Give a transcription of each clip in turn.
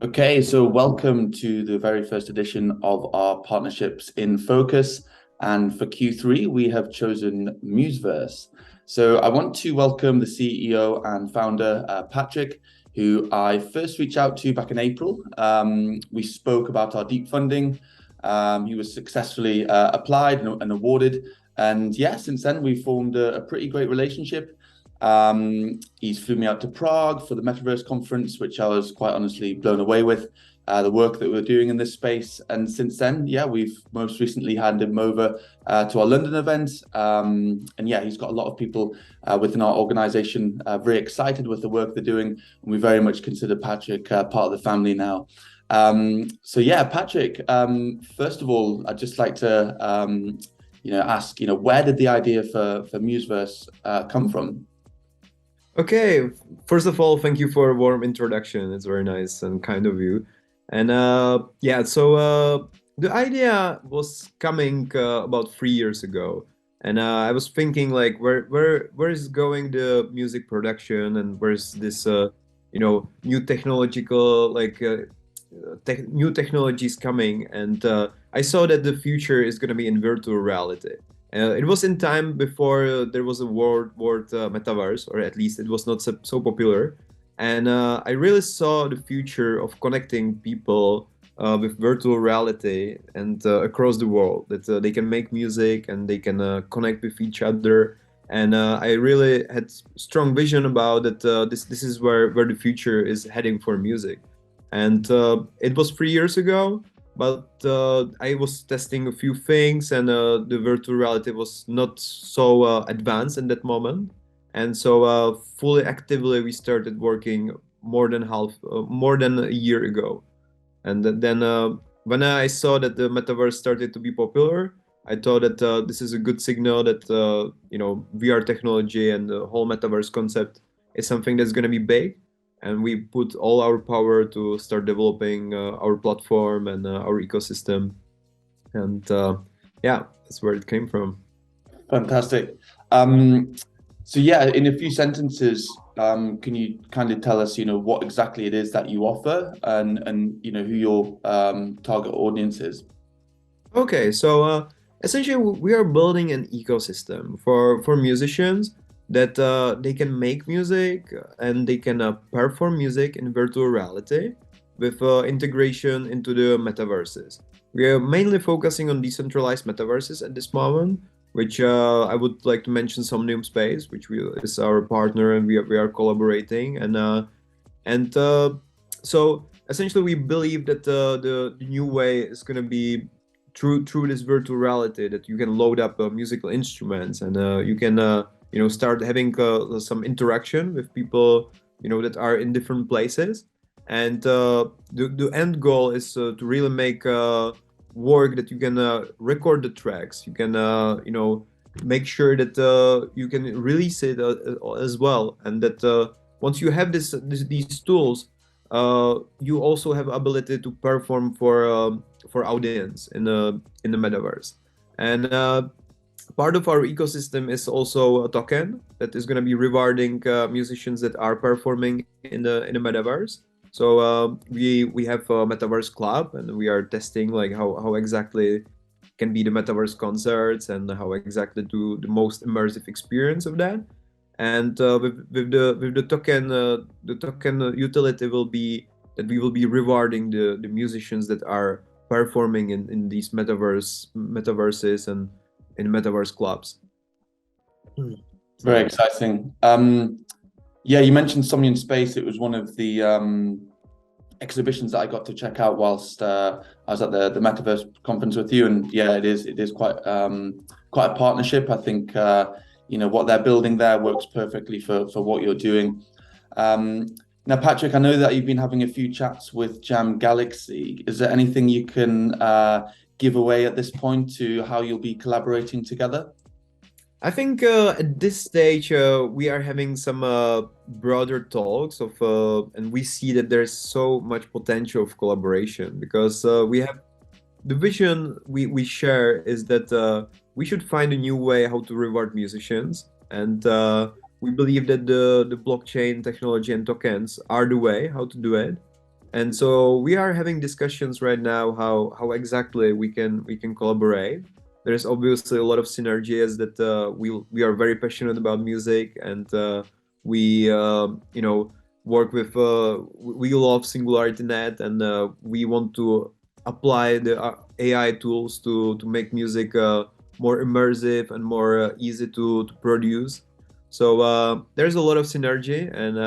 Okay, so welcome to the very first edition of our Partnerships in Focus. And for Q3, we have chosen MuseVerse. So I want to welcome the CEO and founder, Patrik, who I first reached out to back in April. We spoke about our deep funding. He was successfully applied and awarded. And yeah, since then, we formed a pretty great relationship. He's flew me out to Prague for the Metaverse conference, which I was quite honestly blown away with the work that we're doing in this space. And since then, yeah, we've most recently handed him over to our London event. And yeah, he's got a lot of people within our organization very excited with the work they're doing. And we very much consider Patrik part of the family now. So yeah, Patrik, first of all, I'd just like to ask, where did the idea for MuseVerse come from? Okay, first of all, thank you for a warm introduction. It's very nice and kind of you. And yeah, so the idea was coming about 3 years ago, and I was thinking like, where is going the music production, and where's this new technological new technologies coming, and I saw that the future is going to be in virtual reality. It was in time before there was a word metaverse, or at least it was not so popular. And I really saw the future of connecting people with virtual reality and across the world, that they can make music and they can connect with each other. And I really had strong vision about that. This is where the future is heading for music. And it was 3 years ago, but I was testing a few things, and the virtual reality was not so advanced in that moment. And so, fully actively, we started working more than a year ago. And then, when I saw that the metaverse started to be popular, I thought that this is a good signal that VR technology and the whole metaverse concept is something that's going to be big, and we put all our power to start developing our platform and our ecosystem. And yeah, that's where it came from. Fantastic. Um, so yeah, in a few sentences, can you kind of tell us, what exactly it is that you offer and who your target audience is? Okay, so essentially, we are building an ecosystem for musicians that they can make music and they can perform music in virtual reality with integration into the metaverses. We are mainly focusing on decentralized metaverses at this moment, which I would like to mention Somnium Space, which is our partner, and we are collaborating. And so essentially, we believe that the new way is going to be through this virtual reality, that you can load up musical instruments, and you can start having some interaction with people that are in different places. And the end goal is to really make work that you can record the tracks. You can make sure that you can release it as well, and that once you have these tools, you also have ability to perform for audience in the metaverse. And part of our ecosystem is also a token that is going to be rewarding musicians that are performing in the metaverse. So we have a metaverse club, and we are testing like how exactly can be the metaverse concerts, and how exactly do the most immersive experience of that. And with the token utility will be that we will be rewarding the musicians that are performing in these metaverses and in metaverse clubs. Very So exciting. Yeah, you mentioned Somnium Space. It was one of the exhibitions that I got to check out whilst I was at the Metaverse conference with you. And yeah, it is quite a partnership. I think what they're building there works perfectly for what you're doing. Um, Now, Patrik, I know that you've been having a few chats with Jam Galaxy. Is there anything you can give away at this point to how you'll be collaborating together? I think at this stage we are having some broader talks and we see that there's so much potential of collaboration, because we have the vision we share is that we should find a new way how to reward musicians, and we believe that the blockchain technology and tokens are the way how to do it. And so we are having discussions right now how exactly we can collaborate. There's obviously a lot of synergies that we are very passionate about music, and we work with we love SingularityNET, and we want to apply the AI tools to make music more immersive and more easy to produce. So there's a lot of synergy, and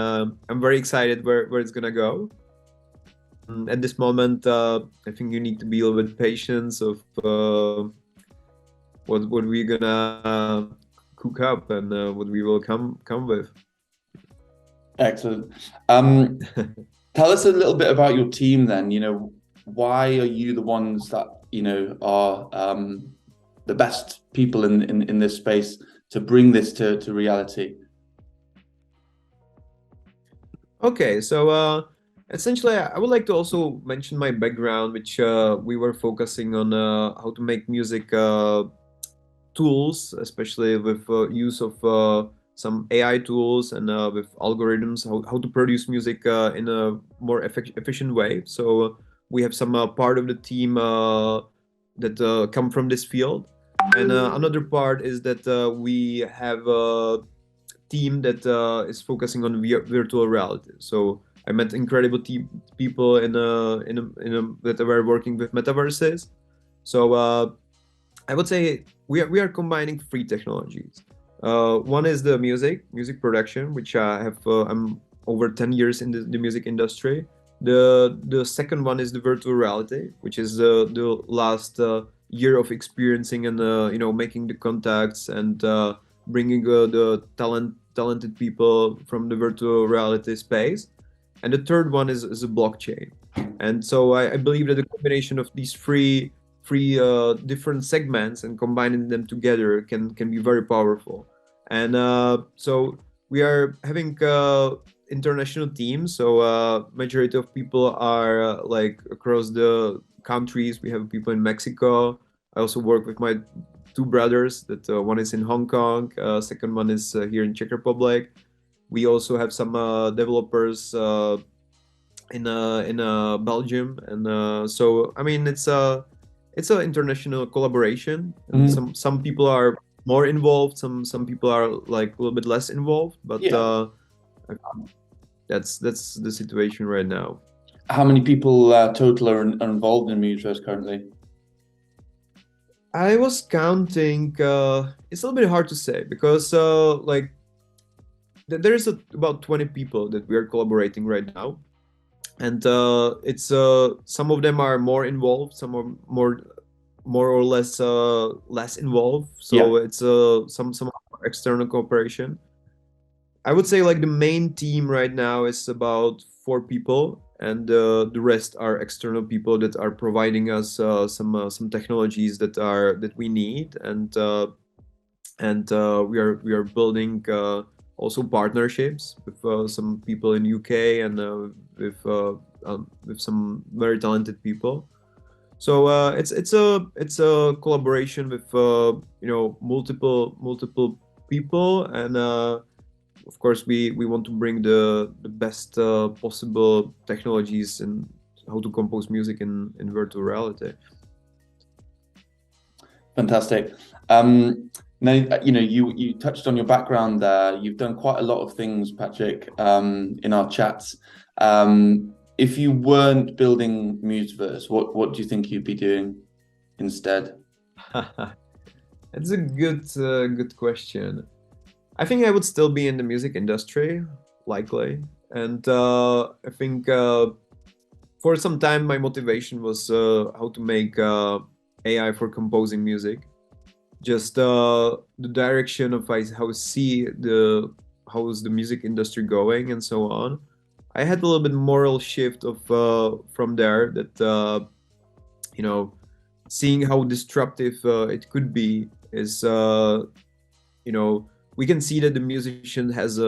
I'm very excited where it's gonna go. At this moment, I think you need to be a little bit patient of what we're gonna cook up and what we will come with. Excellent. Tell us a little bit about your team then. Why are you the ones that, are the best people in this space to bring this to reality? Okay, so essentially, I would like to also mention my background, which we were focusing on how to make music tools, especially with use of some AI tools and with algorithms, how to produce music in a more efficient way. So we have some part of the team that come from this field. And another part is that we have a team that is focusing on virtual reality. So I met incredible people that were working with metaverses. So I would say we are combining three technologies. One is the music production, which I have I'm over 10 years in the music industry. The second one is the virtual reality, which is the last year of experiencing and making the contacts and bringing the talented people from the virtual reality space. And the third one is a blockchain. And so I believe that the combination of these three different segments and combining them together can be very powerful. And so we are having international teams. So majority of people are like across the countries. We have people in Mexico. I also work with my two brothers. That one is in Hong Kong. Second one is here in Czech Republic. We also have some developers in Belgium, and so I mean it's an international collaboration. And some people are more involved, some people are like a little bit less involved, but Yeah. That's the situation right now. How many people total are involved in MuseVerse currently? I was counting. It's a little bit hard to say because like there's about 20 people that we are collaborating right now, and it's some of them are more involved, some are more or less less involved. So Yeah. it's some external cooperation. I would say like the main team right now is about 4 people, and the rest are external people that are providing us some technologies that we need, and we are building also partnerships with some people in UK and with some very talented people. So it's a collaboration with multiple people, and of course we want to bring the best possible technologies and how to compose music in virtual reality. Fantastic. Now, you touched on your background there. You've done quite a lot of things, Patrik, in our chats. If you weren't building MuseVerse, what do you think you'd be doing instead? It's a good question. I think I would still be in the music industry, likely. And I think for some time my motivation was how to make AI for composing music. Just the direction of how I see how is the music industry going and so on. I had a little bit moral shift of from there that seeing how disruptive it could be is we can see that the musician has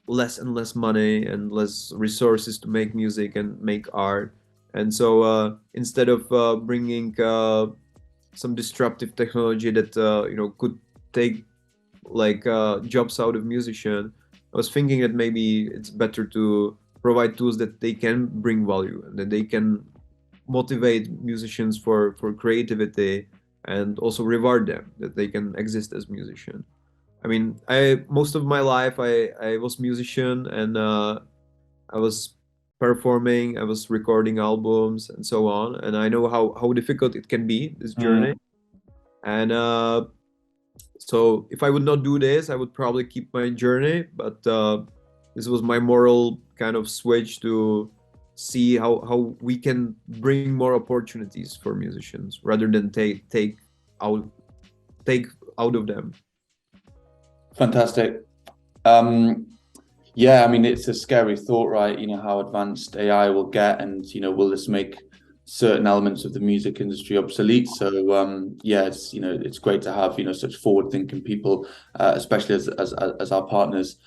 less and less money and less resources to make music and make art. And so instead of bringing some disruptive technology that could take like jobs out of musician, I was thinking that maybe it's better to provide tools that they can bring value and that they can motivate musicians for creativity and also reward them that they can exist as musician. I mean, I most of my life I was musician and I was performing, I was recording albums and so on, and I know how difficult it can be, this journey. And so if I would not do this, I would probably keep my journey. But this was my moral kind of switch to see how we can bring more opportunities for musicians rather than out take out of them. Fantastic. Yeah, I mean, it's a scary thought, right? You know, how advanced AI will get, and will this make certain elements of the music industry obsolete? So yeah, it's great to have such forward-thinking people, especially as our partners.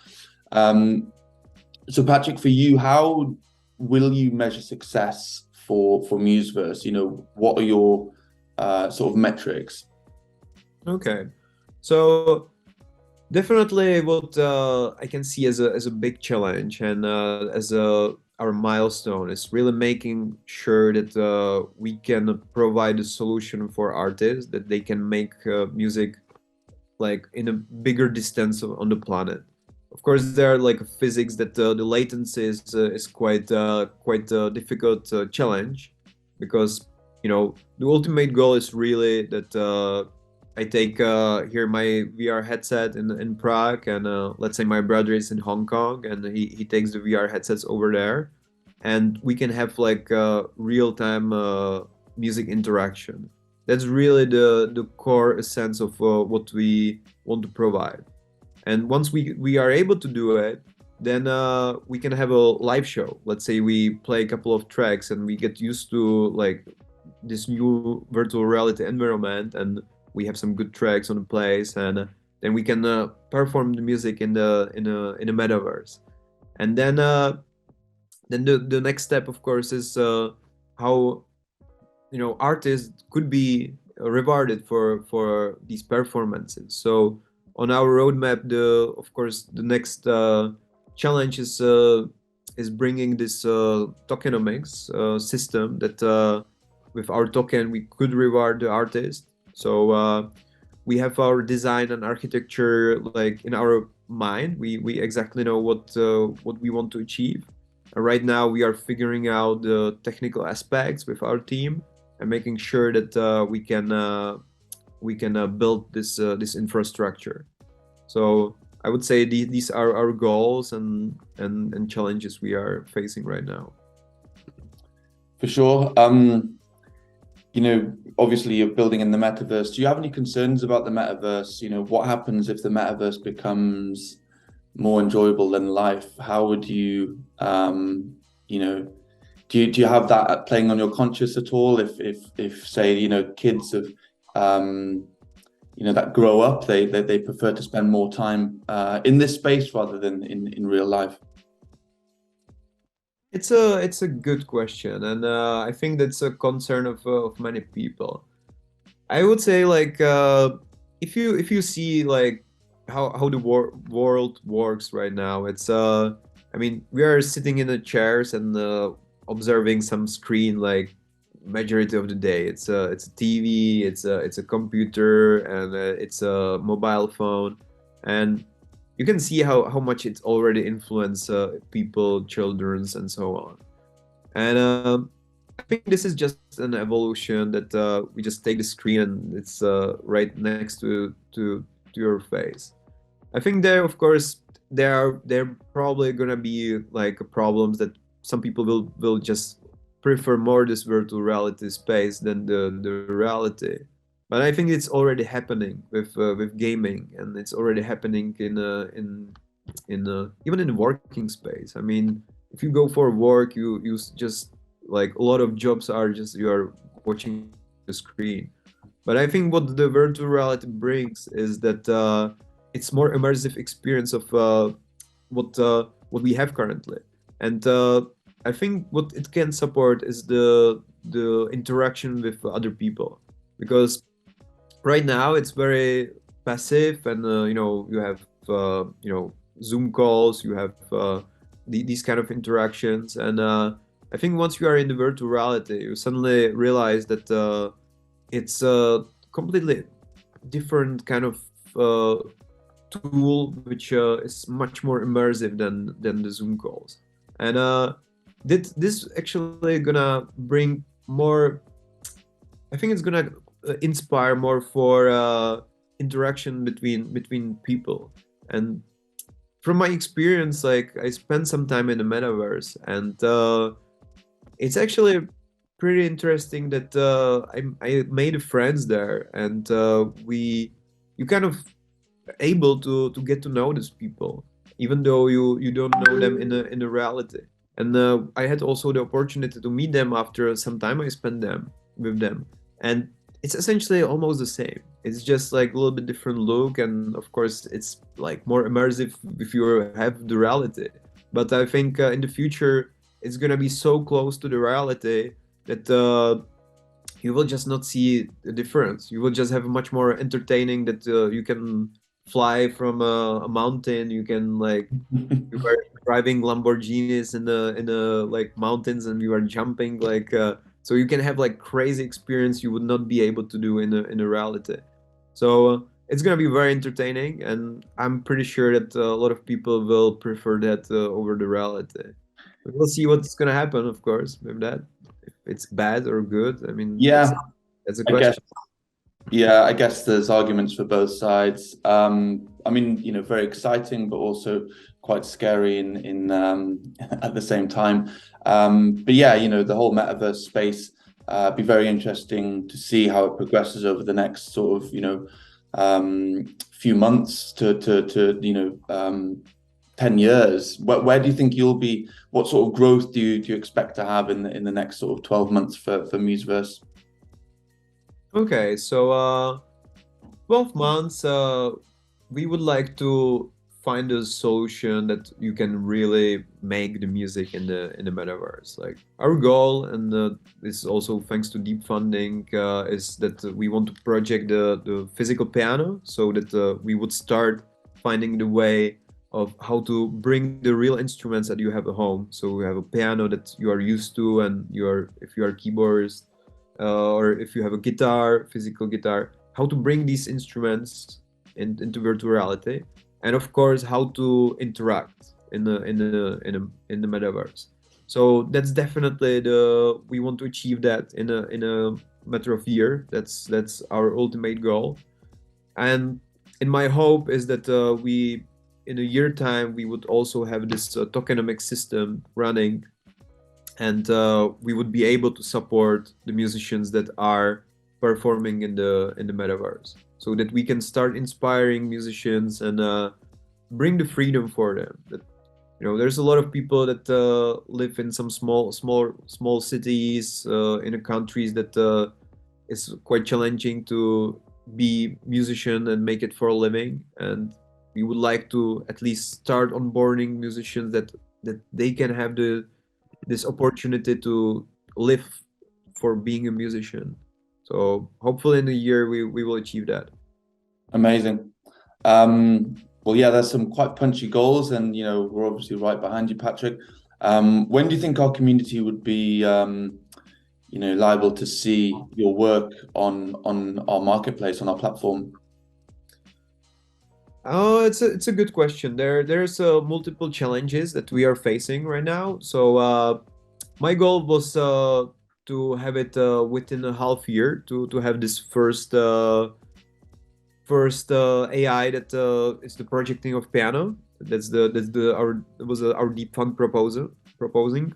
So Patrik, for you, how will you measure success for MuseVerse? What are your sort of metrics? Okay, so definitely what I can see as a big challenge and as our milestone is really making sure that we can provide a solution for artists that they can make music like in a bigger distance on the planet. Of course, there are like physics that the latency is quite a difficult challenge because the ultimate goal is really that I take here my VR headset in Prague, and let's say my brother is in Hong Kong, and he takes the VR headsets over there, and we can have like real-time music interaction. That's really the core essence of what we want to provide. And once we are able to do it, then we can have a live show. Let's say we play a couple of tracks and we get used to like this new virtual reality environment, and we have some good tracks on the place, and then we can perform the music in the metaverse. And then the next step, of course, is how artists could be rewarded for these performances. So on our roadmap, of course the next challenge is bringing this tokenomics system that with our token we could reward the artist. So we have our design and architecture like in our mind. We exactly know what we want to achieve. Right now we are figuring out the technical aspects with our team and making sure that we can build this infrastructure. So I would say these are our goals and challenges we are facing right now. For sure. Obviously you're building in the metaverse. Do you have any concerns about the metaverse? What happens if the metaverse becomes more enjoyable than life? How would you, do you have that playing on your conscience at all? If say, kids of, that grow up, they prefer to spend more time in this space rather than in real life? It's a good question, and I think that's a concern of many people. I would say like if you see like how the world works right now, it's I mean we are sitting in the chairs and observing some screen like majority of the day. It's a TV, it's a computer, and it's a mobile phone, and you can see how much it's already influenced people, childrens, and so on. And I think this is just an evolution that we just take the screen and it's right next to your face. I think there, of course, there probably gonna be like problems that some people will just prefer more this virtual reality space than the reality. But I think it's already happening with gaming, and it's already happening in even in the working space. I mean, if you go for work, you just like a lot of jobs are just you are watching the screen. But I think what the virtual reality brings is that it's more immersive experience of what we have currently, and I think what it can support is the interaction with other people, because right now it's very passive, and you have Zoom calls, you have these kind of interactions. And I think once you are in the virtual reality, you suddenly realize that it's a completely different kind of tool, which is much more immersive than the Zoom calls. And this actually gonna bring more. I think it's gonna inspire more for interaction between people. And from my experience, like I spent some time in the metaverse, and it's actually pretty interesting that I made friends there, and you kind of able to get to know these people, even though you don't know them in a reality. And I had also the opportunity to meet them after some time I spent them with them, and it's essentially almost the same. It's just like a little bit different look, and of course it's like more immersive if you have the reality. But I think in the future it's gonna be so close to the reality that you will just not see the difference. You will just have much more entertaining that you can fly from a mountain. You can like you are driving Lamborghinis in the like mountains, and you are jumping like so you can have like crazy experience you would not be able to do in a reality. So it's gonna be very entertaining, and I'm pretty sure that a lot of people will prefer that over the reality. We'll see what's gonna happen, of course, with that. If it's bad or good, I mean, Yeah, that's a I guess. question. Yeah, I guess there's arguments for both sides. I mean, very exciting, but also quite scary in at the same time. But yeah, the whole metaverse space, be very interesting to see how it progresses over the next sort of, few months to 10 years. Where do you think you'll be? What sort of growth do you expect to have in the next sort of 12 months for MuseVerse? Okay, so 12 months, we would like to find a solution that you can really make the music in the metaverse. Like our goal, and this is also thanks to deep funding, is that we want to project the physical piano, so that we would start finding the way of how to bring the real instruments that you have at home. So we have a piano that you are used to, and if you are a keyboardist, or if you have a guitar, physical guitar, how to bring these instruments into virtual reality, and of course how to interact in the metaverse. So that's definitely we want to achieve that in a matter of year. That's our ultimate goal. And in my hope is that we in a year time we would also have this tokenomics system running, and we would be able to support the musicians that are performing in the metaverse, so that we can start inspiring musicians and bring the freedom for them. That there's a lot of people that live in some small cities in the countries that is quite challenging to be musician and make it for a living. And we would like to at least start onboarding musicians that they can have this opportunity to live for being a musician. So hopefully in a year we will achieve that. Amazing. Well, yeah, there's some quite punchy goals, and we're obviously right behind you, Patrik. When do you think our community would be, liable to see your work on our marketplace, on our platform? Oh, it's a good question. There's multiple challenges that we are facing right now. So my goal was to have it within a half year to have this first AI that is the projecting of piano. Our deep fund proposing,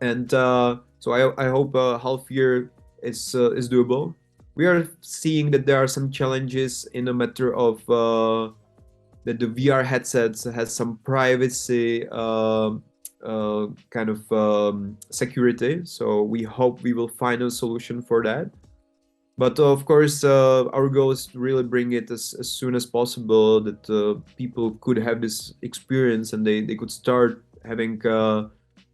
and so I hope half year is doable. We are seeing that there are some challenges in a matter of that the VR headsets has some privacy kind of security. So we hope we will find a solution for that. But of course, our goal is to really bring it as soon as possible, that people could have this experience and they could start having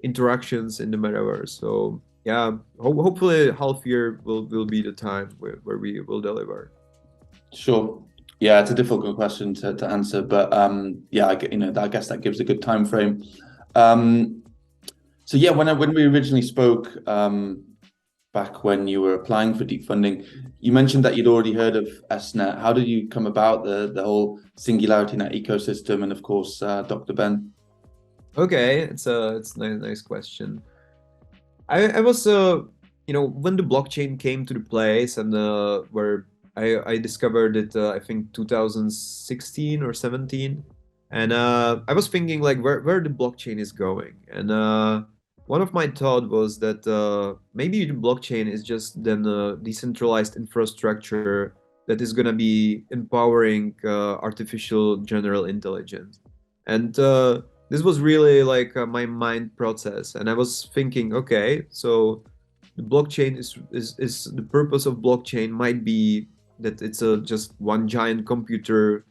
interactions in the metaverse. So yeah, hopefully half year will be the time where we will deliver. Sure. Yeah, it's a difficult question to answer, but yeah, I guess that gives a good time frame. So yeah, when we originally spoke, back when you were applying for deep funding, you mentioned that you'd already heard of SNet. How did you come about the whole SingularityNET ecosystem, and of course, Dr. Ben? Okay, it's a nice question. I was when the blockchain came to the place and where I discovered it I think 2016 or 17, and I was thinking like where the blockchain is going, and one of my thought was that maybe the blockchain is just then a decentralized infrastructure that is gonna be empowering artificial general intelligence, and this was really like my mind process, and I was thinking, okay, so the blockchain is the purpose of blockchain might be that it's a just one giant computer,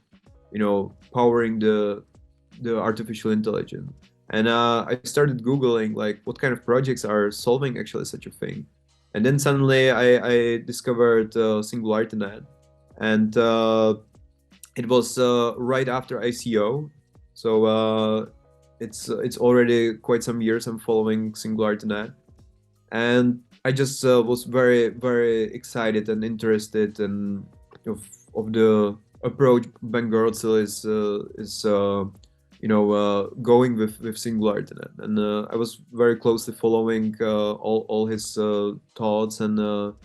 powering the artificial intelligence. And I started googling like what kind of projects are solving actually such a thing, and then suddenly I discovered SingularityNET, and it was right after ICO, so it's already quite some years I'm following SingularityNET, and I just was very excited and interested in of the approach Ben Goertzel is going with SingularityNET, and I was very closely following all his thoughts and the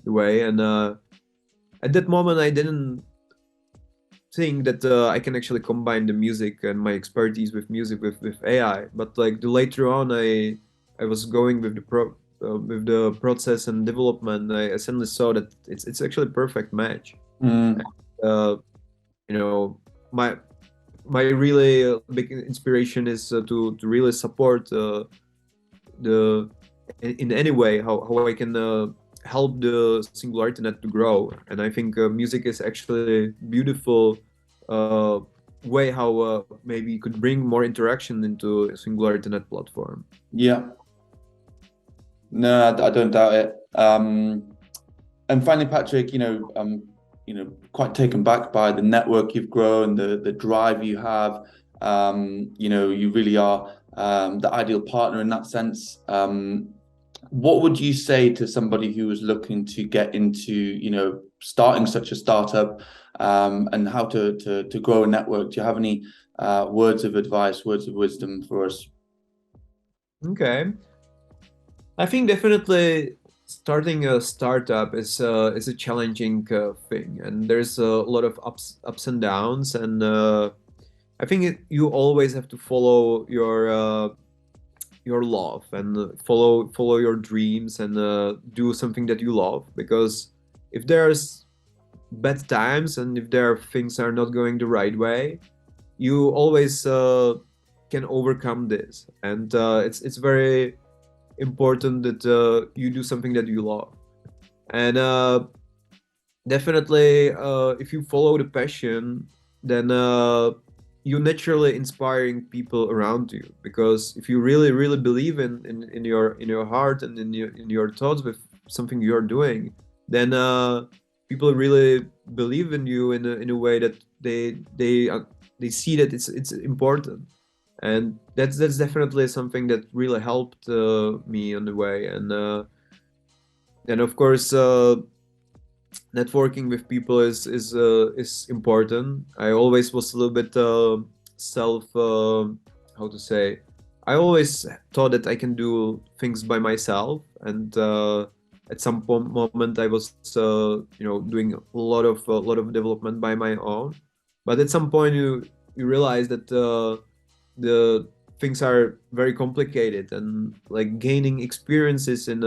way, and at that moment I didn't think that I can actually combine the music and my expertise with music with AI. But like the later on, I was going with the process and development. I suddenly saw that it's actually a perfect match. Mm. Uh, my really big inspiration is to really support the in any way how I can help the SingularityNET to grow. And I think music is actually beautiful uh, way how maybe you could bring more interaction into SingularityNET platform. Yeah. No, I don't doubt it. And finally, Patrik, quite taken back by the network you've grown, the drive you have. You really are the ideal partner in that sense. What would you say to somebody who was looking to get into, starting such a startup, and how to grow a network? Do you have any words of advice, words of wisdom for us? Okay. I think definitely starting a startup is a challenging thing, and there's a lot of ups and downs, and I think you always have to follow your love and follow your dreams and do something that you love, because if there's bad times and if there are things are not going the right way, you always can overcome this, and it's very important that you do something that you love. And definitely if you follow the passion, then you naturally inspiring people around you, because if you really believe in your heart and in your thoughts with something you're doing, then people really believe in you in a way that they see that it's important, and that's definitely something that really helped me on the way. And of course networking with people is important. I always was a little bit self how to say, I always thought that I can do things by myself, and at some moment I was doing a lot of development by my own, but at some point you realize that the things are very complicated, and like gaining experiences in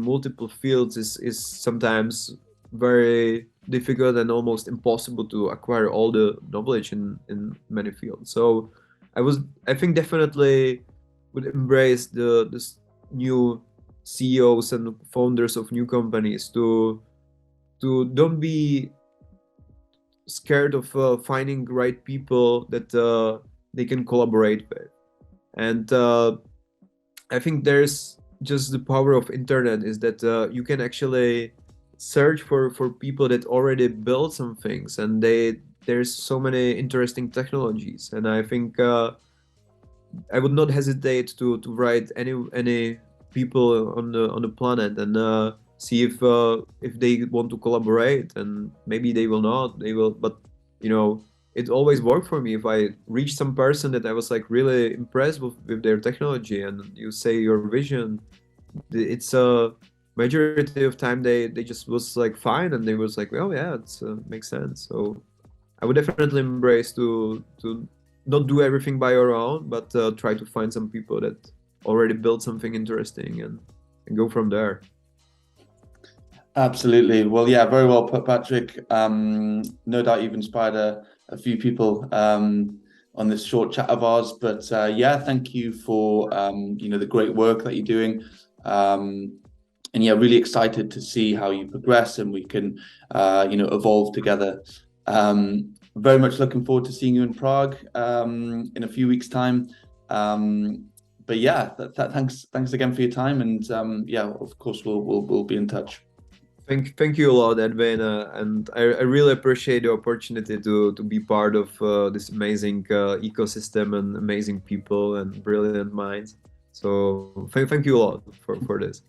multiple fields is sometimes very difficult and almost impossible to acquire all the knowledge in many fields. So I think definitely would embrace this new CEOs and founders of new companies to don't be scared of finding right people that they can collaborate with. And I think there's just the power of internet is that you can actually search for people that already built some things, and there's so many interesting technologies, and I think I would not hesitate to write any people on the planet and see if they want to collaborate, and maybe they will not, they will, but you know, it always worked for me. If I reach some person that I was like really impressed with their technology, and you say your vision, it's a majority of time they just was like fine, and they was like, well, yeah, it's makes sense. So I would definitely embrace to not do everything by your own, but try to find some people that already built something interesting, and go from there. Absolutely. Well, yeah, very well put, Patrick. No doubt you've inspired a few people on this short chat of ours. But yeah, thank you for the great work that you're doing. And yeah, really excited to see how you progress and we can evolve together. Very much looking forward to seeing you in Prague in a few weeks' time. But yeah, thanks again for your time, and yeah, of course we'll be in touch. Thank you a lot, Edwin, and I really appreciate the opportunity to be part of this amazing ecosystem and amazing people and brilliant minds. So thank you a lot for this.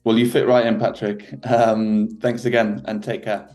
Well, you fit right in, Patrick. Thanks again and take care.